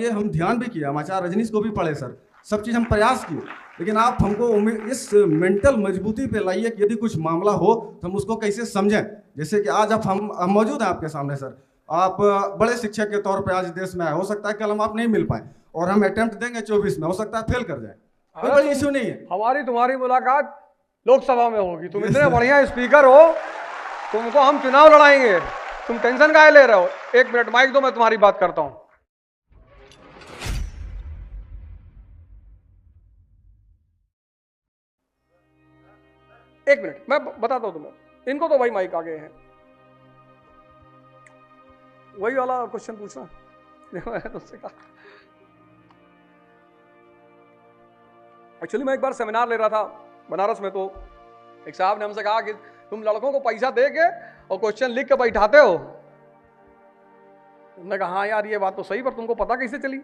ये हम ध्यान भी किया, हम आचार्य रजनीश को भी पढ़े सर, सब चीज़ हम प्रयास किए, लेकिन आप हमको इस मेंटल मजबूती पे लाइए कि यदि कुछ मामला हो तो हम उसको कैसे समझें। जैसे कि आज आप हम मौजूद हैं आपके सामने सर, आप बड़े शिक्षक के तौर पे आज देश में आए, हो सकता है कल हम आप नहीं मिल पाए और हम अटेम्प्ट देंगे 24 में, हो सकता है फेल कर जाए, कोई बड़ी इश्यू नहीं है। हमारी तुम्हारी मुलाकात लोकसभा में होगी, तुम इतने बढ़िया स्पीकर हो, तुमको हम चुनाव लड़ाएंगे, तुम टेंशन काहे ले रहे हो। एक मिनट माइक दो, मैं तुम्हारी बात करता हूं। एक मिनट मैं बताता हूं तुम्हें, इनको तो भाई माइक आगे है, वही वाला क्वेश्चन पूछना। देखो मैं तुमसे कहा, एक्चुअली मैं एक बार सेमिनार ले रहा था बनारस में, तो एक साहब ने हमसे कहा कि तुम लड़कों को पैसा दे के और क्वेश्चन लिख के बैठाते हो। हमने कहा हाँ यार ये बात तो सही, पर तुमको पता कैसे चली?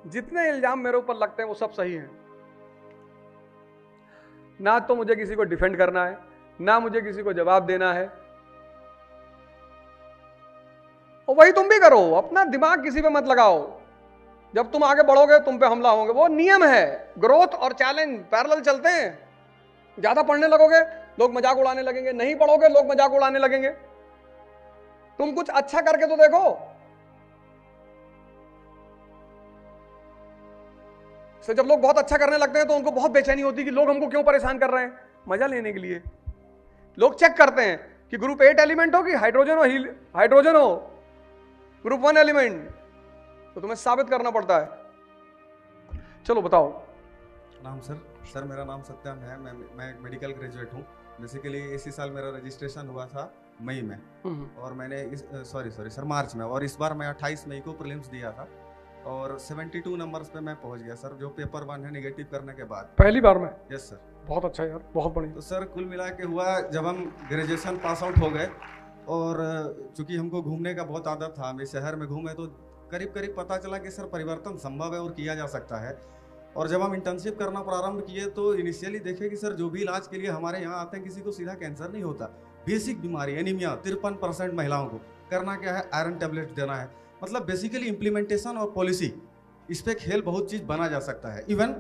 जितने इल्जाम मेरे ऊपर लगते हैं वो सब सही हैं। ना तो मुझे किसी को डिफेंड करना है, ना मुझे किसी को जवाब देना है, और वही तुम भी करो, अपना दिमाग किसी पे मत लगाओ। जब तुम आगे बढ़ोगे तुम पे हमला होंगे, वो नियम है, ग्रोथ और चैलेंज पैरेलल चलते हैं। ज्यादा पढ़ने लगोगे लोग मजाक उड़ाने लगेंगे, नहीं पढ़ोगे लोग मजाक उड़ाने लगेंगे। तुम कुछ अच्छा करके तो देखो। तो जब लोग बहुत अच्छा करने लगते हैं तो उनको बहुत बेचैनी होती है कि लोग हमको क्यों परेशान कर रहे हैं। मजा लेने के लिए लोग चेक करते हैं कि ग्रुप 8 एलिमेंट हो कि हाइड्रोजन हो ग्रुप 1 एलिमेंट, तो तुम्हें साबित करना पड़ता है। चलो बताओ नाम सर मेरा नाम सत्यम है, मैं एक मेडिकल ग्रेजुएट हूँ। बेसिकली इसी साल मेरा रजिस्ट्रेशन हुआ था मई में, और मैंने सॉरी मार्च में, और इस बार मैं 28 मई को प्रीलिम्स दिया था और 72 नंबर्स पे मैं पहुंच गया सर, जो पेपर 1 है निगेटिव करने के बाद। पहली बार में? Yes sir. बहुत अच्छा यार, बहुत बढ़िया। तो सर कुल मिला के हुआ, जब हम ग्रेजुएशन पास आउट हो गए और चूंकि हमको घूमने का बहुत आदत था, हम इस शहर में घूमे तो करीब करीब पता चला कि सर परिवर्तन संभव है और किया जा सकता है। और जब हम इंटर्नशिप करना प्रारंभ किए तो इनिशियली देखे कि सर जो भी इलाज के लिए हमारे यहाँ आते हैं किसी को सीधा कैंसर नहीं होता, बेसिक बीमारी एनीमिया 53% महिलाओं को करना क्या है, आयरन टैबलेट देना है। मतलब बेसिकली इम्प्लीमेंटेशन और पॉलिसी, इस पे खेल बहुत चीज़ बना जा सकता है। इवन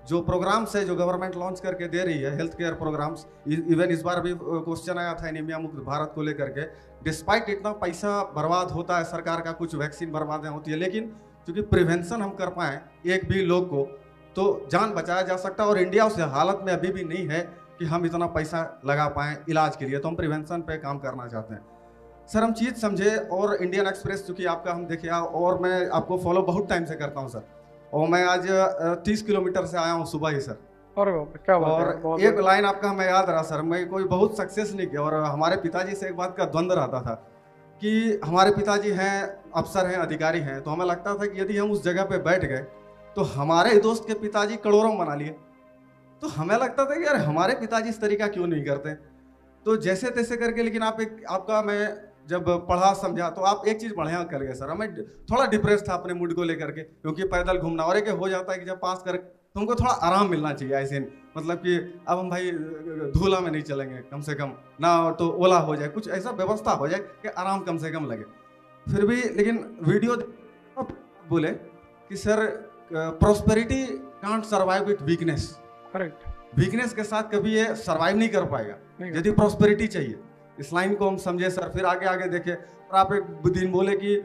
जो प्रोग्राम्स है जो गवर्नमेंट लॉन्च करके दे रही है, हेल्थ केयर प्रोग्राम्स, इवन इस बार भी क्वेश्चन आया था एनीमिया मुक्त भारत को लेकर के, डिस्पाइट इतना पैसा बर्बाद होता है सरकार का, कुछ वैक्सीन बर्बादें होती है, लेकिन क्योंकि प्रिवेंशन हम कर पाएँ एक भी लोग को तो जान बचाया जा सकता है। और इंडिया उस हालत में अभी भी नहीं है कि हम इतना पैसा लगा पाएँ इलाज के लिए, तो हम प्रिवेंशन पे काम करना चाहते हैं सर। हम चीज़ समझे, और इंडियन एक्सप्रेस चूँकि आपका हम देखे, और मैं आपको फॉलो बहुत टाइम से करता हूँ सर, और मैं आज 30 किलोमीटर से आया हूँ सुबह ही सर। अरे क्या बात है। और एक लाइन आपका हमें याद रहा सर, मैं कोई बहुत सक्सेस नहीं किया, और हमारे पिताजी से एक बात का द्वंद्व रहता था कि हमारे पिताजी हैं अफसर हैं अधिकारी हैं, तो हमें लगता था कि यदि हम उस जगह पे बैठ गए तो हमारे दोस्त के पिताजी करोड़ों बना लिए, तो हमें लगता था कि यार हमारे पिताजी इस तरीका क्यों नहीं करते। तो जैसे तैसे करके, लेकिन आपका मैं जब पढ़ा समझा तो आप एक चीज़ बढ़िया कर गए सर। हमें थोड़ा डिप्रेस था अपने मूड को लेकर के, क्योंकि पैदल घूमना, और एक हो जाता है कि जब पास कर तुमको थोड़ा आराम मिलना चाहिए ऐसे, मतलब कि अब हम भाई धूला में नहीं चलेंगे, कम से कम ना तो ओला हो जाए, कुछ ऐसा व्यवस्था हो जाए कि आराम कम से कम लगे। फिर भी लेकिन वीडियो बोले कि sir prosperity can't survive with weakness. Correct. Weakness के साथ कभी ये सर्वाइव नहीं कर पाएगा, यदि प्रॉस्पेरिटी चाहिए। इस लाइन को हम समझे सर, फिर आगे आगे देखे, और आप एक दिन बोले कि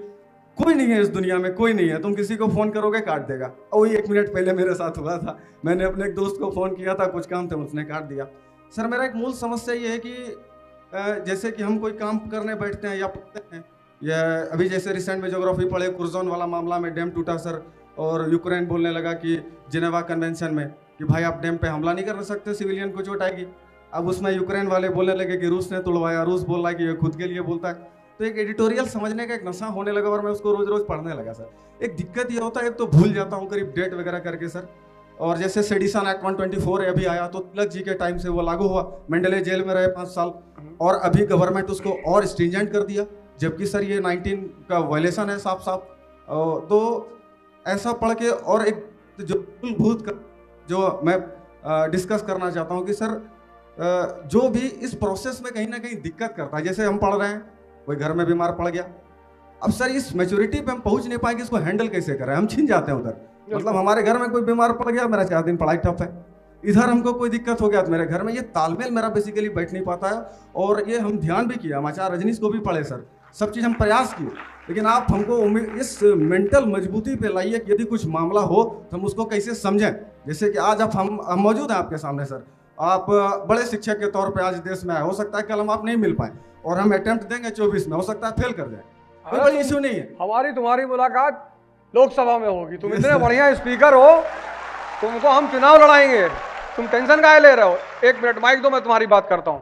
कोई नहीं है इस दुनिया में, कोई नहीं है, तुम किसी को फोन करोगे काट देगा। और वही 1 मिनट पहले मेरे साथ हुआ था, मैंने अपने एक दोस्त को फोन किया था, कुछ काम थे, उसने काट दिया। सर मेरा एक मूल समस्या ये है कि जैसे कि हम कोई काम करने बैठते हैं या पढ़ते हैं, या अभी जैसे रिसेंट में ज्योग्राफी पढ़े, कुर्जोन वाला मामला में डैम टूटा सर, और यूक्रेन बोलने लगा कि जिनेवा कन्वेंशन में कि भाई आप डैम पे हमला नहीं कर सकते, सिविलियन को चोट आएगी। अब उसमें यूक्रेन वाले बोलने लगे कि रूस ने तोड़वाया, रूस बोल रहा है कि ये खुद के लिए बोलता है। तो एक एडिटोरियल समझने का एक नशा होने लगा, और मैं उसको रोज रोज पढ़ने लगा सर। एक दिक्कत ये होता है, एक तो भूल जाता हूँ करीब डेट वगैरह करके सर, और जैसे सेडिशन एक्ट 124 अभी आया तो तिलक जी के टाइम से वो लागू हुआ, मेंडले जेल में रहे 5 साल, और अभी गवर्नमेंट उसको और स्ट्रिंजेंट कर दिया, जबकि सर ये 19 का वायलेशन है साफ साफ। तो ऐसा पढ़ के, और एक जो मूलभूत जो मैं डिस्कस करना चाहता हूँ कि सर जो भी इस प्रोसेस में कहीं ना कहीं दिक्कत करता है, जैसे हम पढ़ रहे हैं, कोई घर में बीमार पड़ गया, अब सर इस मैच्योरिटी पे हम पहुंच नहीं पाएंगे, इसको हैंडल कैसे करें, हम छिन जाते हैं उधर। मतलब हमारे घर में कोई बीमार पड़ गया, मेरा 4 दिन पढ़ाई ठप है, इधर हमको कोई दिक्कत हो गया तो मेरे घर में, ये तालमेल मेरा बेसिकली बैठ नहीं पाता है। और ये हम ध्यान भी किया, हम आचार्य रजनीश को भी पढ़े सर, सब चीज़ हम प्रयास किए, लेकिन आप हमको इस मेंटल मजबूती पे लाइए कि यदि कुछ मामला हो तो हम उसको कैसे समझें। जैसे कि आज हम मौजूद हैं आपके सामने सर, आप बड़े शिक्षक के तौर पे आज देश में आए, हो सकता है कल हम आप नहीं मिल पाए और हम अटेम्प्ट देंगे 24 में, हो सकता है फेल कर जाए, कोई बड़ी इश्यू नहीं है। हमारी तुम्हारी मुलाकात लोकसभा में होगी, तुम इतने बढ़िया स्पीकर हो, तुमको हम चुनाव लड़ाएंगे, तुम टेंशन काहे ले रहे हो। 1 मिनट माइक दो, मैं तुम्हारी बात करता हूँ।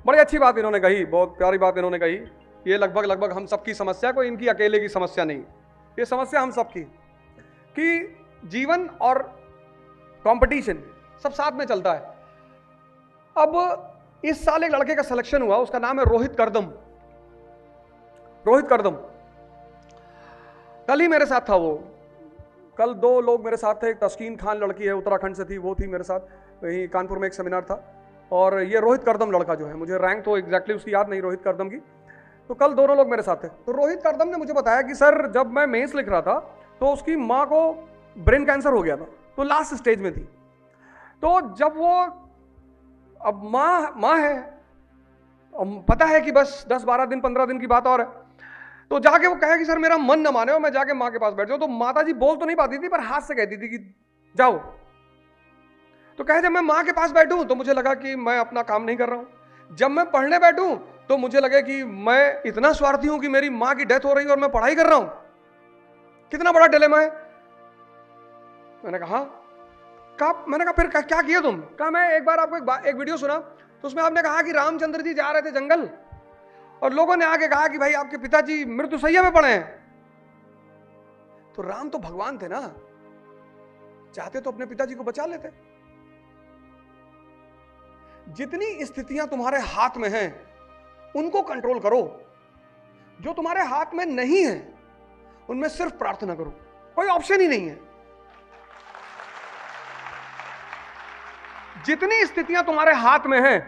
बड़ी अच्छी बात इन्होंने कही, बहुत प्यारी बात इन्होंने कही। ये लगभग हम सबकी समस्या, कोई इनकी अकेले की समस्या नहीं, ये समस्या हम सबकी, कि जीवन और कंपटीशन सब साथ में चलता है। अब इस साल एक लड़के का सिलेक्शन हुआ, उसका नाम है रोहित करदम। रोहित करदम कल ही मेरे साथ था, वो कल 2 लोग मेरे साथ थे, एक तस्कीन खान लड़की है उत्तराखंड से थी, वो थी मेरे साथ, वहीं कानपुर में एक सेमिनार था, और ये रोहित करदम लड़का जो है, मुझे रैंक तो एग्जैक्टली उसकी याद नहीं रोहित करदम की, तो कल दोनों लोग मेरे साथ थे। तो रोहित करदम ने मुझे बताया कि सर जब मैं मेंस लिख रहा था तो उसकी माँ को ब्रेन कैंसर हो गया था, तो लास्ट स्टेज में थी। तो जब वो अब माँ है, पता है कि बस 10-12 दिन 15 दिन की बात और है, तो जाके वो कहे कि सर मेरा मन न माने और मैं जाके माँ के पास बैठ जाऊँ। तो माता जी बोल तो नहीं पाती थी पर हाथ से कहती थी कि जाओ। तो कहे जब मैं माँ के पास बैठूं तो मुझे लगा कि मैं अपना काम नहीं कर रहा हूं, जब मैं पढ़ने बैठूं तो मुझे लगे कि मैं इतना स्वार्थी हूं कि मेरी माँ की डेथ हो रही है और मैं पढ़ाई कर रहा हूं, कितना बड़ा डिलेमा है। मैंने कहा मैंने कहा फिर क्या किया तुम? कहा मैं एक बार आपको एक वीडियो सुना, तो उसमें आपने कहा कि रामचंद्र जी जा रहे थे जंगल और लोगों ने आके कहा कि भाई आपके पिताजी मृत्युशैया में पड़े हैं। तो राम तो भगवान थे ना, चाहते तो अपने पिताजी को बचा लेते। जितनी स्थितियां तुम्हारे हाथ में हैं उनको कंट्रोल करो, जो तुम्हारे हाथ में नहीं है उनमें सिर्फ प्रार्थना करो, कोई ऑप्शन ही नहीं है। जितनी स्थितियां तुम्हारे हाथ में हैं,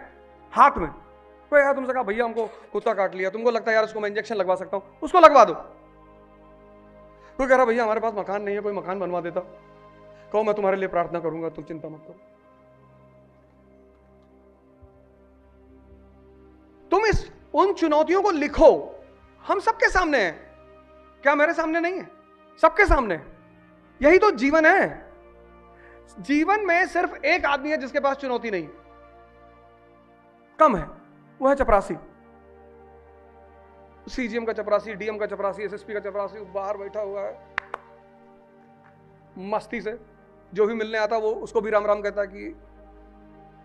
हाथ में कोई यार तुमसे कहा भैया हमको कुत्ता काट लिया, तुमको लगता है यार उसको मैं इंजेक्शन लगवा सकता हूं, उसको लगवा दो। कोई कह रहा भैया हमारे पास मकान नहीं है, कोई मकान बनवा देता, कहो मैं तुम्हारे लिए प्रार्थना करूंगा, तुम चिंता मत करो। तुम उन चुनौतियों को लिखो, हम सबके सामने है, क्या मेरे सामने नहीं है? सबके सामने। यही तो जीवन है। जीवन में सिर्फ एक आदमी है जिसके पास चुनौती नहीं, कम है, वो है चपरासी। सीजीएम का चपरासी, डीएम का चपरासी, एसएसपी का चपरासी, बाहर बैठा हुआ है मस्ती से, जो भी मिलने आता वो उसको भी राम राम कहता है कि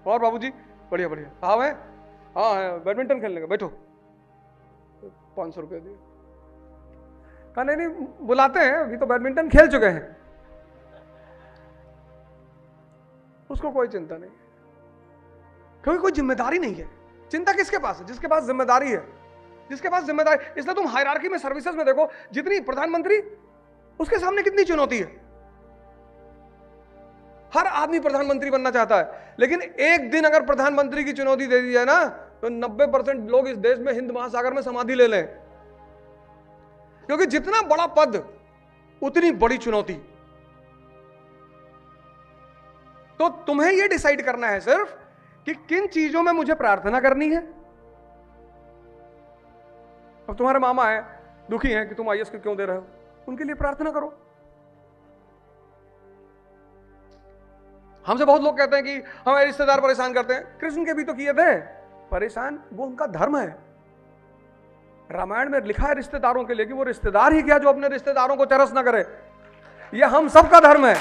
और बाबूजी बढ़िया बढ़िया, हाँ है, हाँ है, बैडमिंटन खेलने का, बैठो, 500 रुपये दिए। कहा नहीं बुलाते हैं, अभी तो बैडमिंटन खेल चुके हैं। उसको कोई चिंता नहीं, क्योंकि कोई जिम्मेदारी नहीं है। चिंता किसके पास है? जिसके पास जिम्मेदारी है, जिसके पास जिम्मेदारी। इसलिए तुम हायरार्की में, सर्विसेज में देखो, जितनी प्रधानमंत्री, उसके सामने कितनी चुनौती है। हर आदमी प्रधानमंत्री बनना चाहता है, लेकिन एक दिन अगर प्रधानमंत्री की चुनौती दे दी जाए ना, तो 90% लोग इस देश में हिंद महासागर में समाधि ले लें, क्योंकि जितना बड़ा पद उतनी बड़ी चुनौती। तो तुम्हें यह डिसाइड करना है सिर्फ कि किन चीजों में मुझे प्रार्थना करनी है। अब तुम्हारे मामा है, दुखी हैं कि तुम आईएएस क्यों दे रहे हो, उनके लिए प्रार्थना करो। हमसे बहुत लोग कहते हैं कि हमारे रिश्तेदार परेशान करते हैं। कृष्ण के भी तो किए थे परेशान, वो उनका धर्म है। रामायण में लिखा है रिश्तेदारों के लिए कि वो रिश्तेदार ही क्या जो अपने रिश्तेदारों को चरस ना करे। ये हम सबका धर्म है,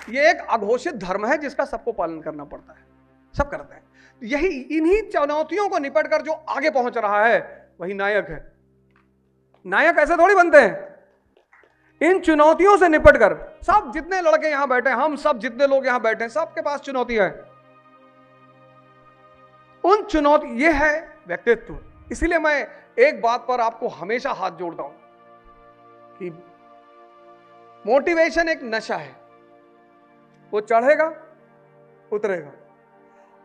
ये एक अघोषित धर्म है जिसका सबको पालन करना पड़ता है, सब करते हैं। यही इन्हीं चुनौतियों को निपट कर जो आगे पहुंच रहा है वही नायक है। नायक ऐसे थोड़ी बनते हैं, इन चुनौतियों से निपट कर। सब जितने लड़के यहां बैठे हैं, हम सब जितने लोग यहां बैठे हैं, सबके पास चुनौतियां हैं। उन चुनौती, ये है व्यक्तित्व। इसीलिए मैं एक बात पर आपको हमेशा हाथ जोड़ता हूं कि मोटिवेशन एक नशा है, वो चढ़ेगा उतरेगा,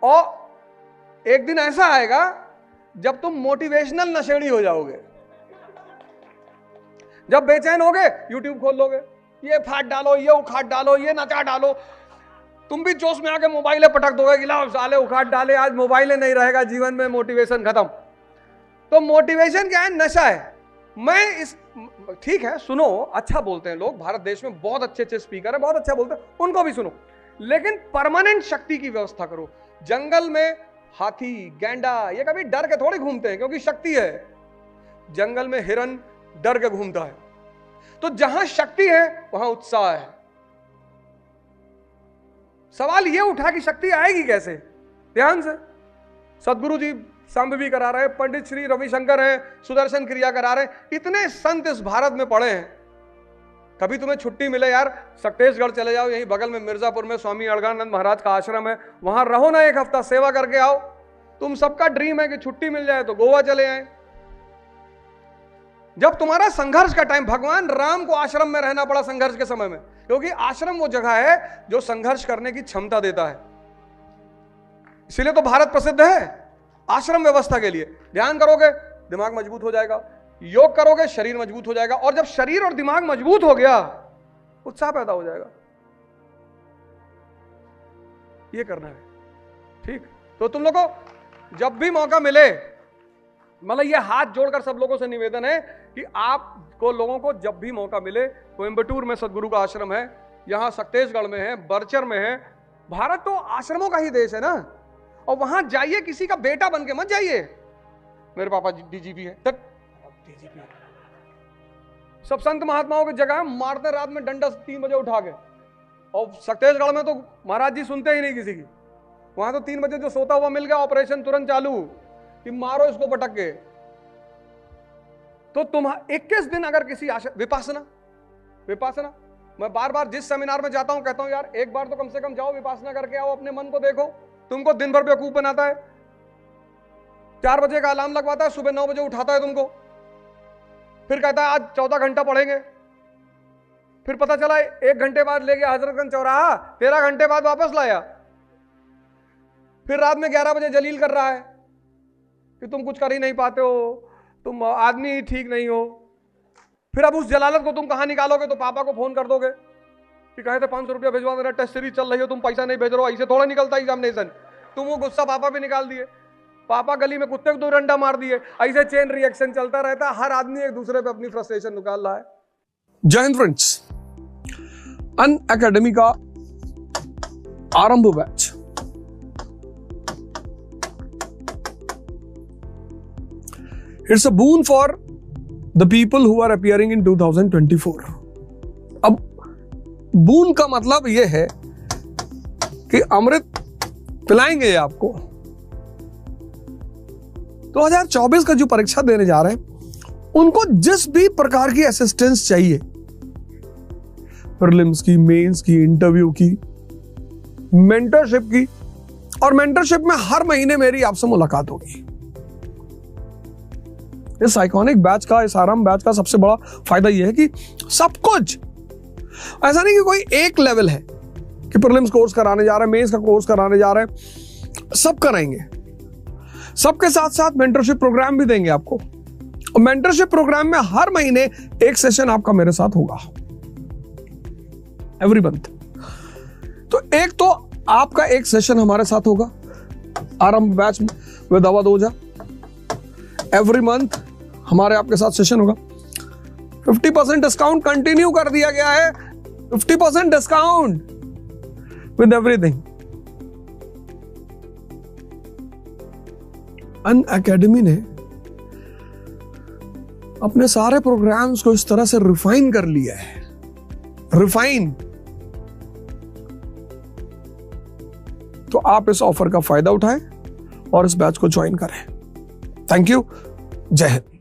और एक दिन ऐसा आएगा जब तुम मोटिवेशनल नशेड़ी हो जाओगे, जब बेचैन होगे यूट्यूब खोल लोगे, ये फाड़ डालो, ये उखाड़ डालो, ये नचा डालो, तुम भी जोश में आके मोबाइल पटक दोगे कि लाओ साले उखाड़ डाले, आज मोबाइल नहीं रहेगा जीवन में, मोटिवेशन खत्म। तो मोटिवेशन क्या है? नशा है। मैं इस ठीक है, सुनो, अच्छा बोलते हैं लोग, भारत देश में बहुत अच्छे अच्छे स्पीकर हैं, बहुत अच्छा बोलते हैं, उनको भी सुनो, लेकिन परमानेंट शक्ति की व्यवस्था करो। जंगल में हाथी, गैंडा ये कभी डर के थोड़ी घूमते हैं, क्योंकि शक्ति है। जंगल में हिरन डर के घूमता है। तो जहां शक्ति है वहां उत्साह है। सवाल यह उठा कि शक्ति आएगी कैसे? ध्यान से, सदगुरु जी संभवी करा रहे हैं, पंडित श्री रविशंकर हैं, सुदर्शन क्रिया करा रहे हैं, इतने संत इस भारत में पड़े हैं। कभी तुम्हें छुट्टी मिले यार, छत्तीसगढ़ चले जाओ, यहीं बगल में मिर्जापुर में स्वामी अड़गानंद महाराज का आश्रम है, वहां रहो ना, एक हफ्ता सेवा करके आओ। तुम सबका ड्रीम है कि छुट्टी मिल जाए तो गोवा चले आए। जब तुम्हारा संघर्ष का टाइम, भगवान राम को आश्रम में रहना पड़ा संघर्ष के समय में, क्योंकि आश्रम वो जगह है जो संघर्ष करने की क्षमता देता है। इसीलिए तो भारत प्रसिद्ध है आश्रम व्यवस्था के लिए। ध्यान करोगे दिमाग मजबूत हो जाएगा, योग करोगे शरीर मजबूत हो जाएगा, और जब शरीर और दिमाग मजबूत हो गया उत्साह पैदा हो जाएगा। ये करना है, ठीक? तो तुम लोगों को जब भी मौका मिले, मतलब ये हाथ जोड़कर सब लोगों से निवेदन है कि आपको लोगों को जब भी मौका मिले, कोयंबटूर में सदगुरु का आश्रम है, यहां छत्तीसगढ़ में है, बरचर में है। भारत तो आश्रमों का ही देश है ना, और वहां जाइए, किसी का बेटा बन के मत जाइए। मेरे पापा डीजीपी है, तक डीजीपी है। सब संत महात्माओं की जगह मारते रात में डंडा 3 बजे उठा के, और छत्तीसगढ़ में तो महाराज जी सुनते ही नहीं किसी की। वहां तो 3 बजे जो सोता हुआ मिल गया, ऑपरेशन तुरंत चालू कि मारो इसको पटक के। तो तुम 21 दिन अगर किसी विपासना मैं बार बार जिस सेमिनार में जाता हूं कहता हूं यार एक बार तो कम से कम जाओ, विपासना करके आओ, अपने मन को देखो। तुमको दिन भर बेवकूफ बनाता है, 4 बजे का अलार्म लगवाता है, सुबह 9 बजे उठाता है तुमको, फिर कहता है आज 14 घंटा पढ़ेंगे, फिर पता चला 1 घंटे बाद ले गया हजरतगंज चौराहा, 13 घंटे बाद वापस लाया, फिर रात में 11 बजे जलील कर रहा है कि तुम कुछ कर ही नहीं पाते हो, तुम आदमी ही ठीक नहीं हो। फिर अब उस जलालत को तुम कहां निकालोगे? तो पापा को फोन कर दोगे कि कहे थे 500 रुपया भिजवा देना, टेस्ट सीरीज चल रही हो, तुम पैसा नहीं भेज रहे हो, ऐसे थोड़ा निकलता एग्जामिनेशन। तुम वो गुस्सा पापा पे निकाल दिए, पापा गली में कुत्ते को 2 डंडा मार दिए, ऐसे चेन रिएक्शन चलता रहता है। हर आदमी एक दूसरे पे अपनी फ्रस्ट्रेशन निकाल रहा है। जय हिंद फ्रेंड्स, अनअकैडमी का Aarambh batch it's a boon for the people who are appearing in 2024। अब बून का मतलब यह है कि अमृत पिलाएंगे आपको। 2024 का जो परीक्षा देने जा रहे हैं उनको जिस भी प्रकार की असिस्टेंस चाहिए, प्रीलिम्स की, मेंस की, इंटरव्यू की, मेंटरशिप की, और मेंटरशिप में हर महीने मेरी आपसे मुलाकात होगी। इस आइकॉनिक बैच का, इस आराम बैच का सबसे बड़ा फायदा यह है कि सब कुछ ऐसा नहीं कि कोई एक लेवल है कि प्रीलिम्स कोर्स कराने जा रहे हैं, मेंस का कोर्स कराने जा रहे हैं, सब कराएंगे। सबके साथ साथ मेंटरशिप प्रोग्राम भी देंगे आपको, और मेंटरशिप प्रोग्राम में हर महीने एक सेशन आपका मेरे साथ होगा, एवरी मंथ। तो एक तो आपका एक सेशन हमारे साथ होगा आरंभ batch with Awadh Ojha, every month हमारे आपके साथ सेशन होगा। 50% डिस्काउंट कंटिन्यू कर दिया गया है, 50% डिस्काउंट विद एवरीथिंग। अनअकैडमी ने अपने सारे प्रोग्राम्स को इस तरह से रिफाइन कर लिया है, रिफाइन। तो आप इस ऑफर का फायदा उठाएं और इस बैच को ज्वाइन करें। थैंक यू, जय हिंद।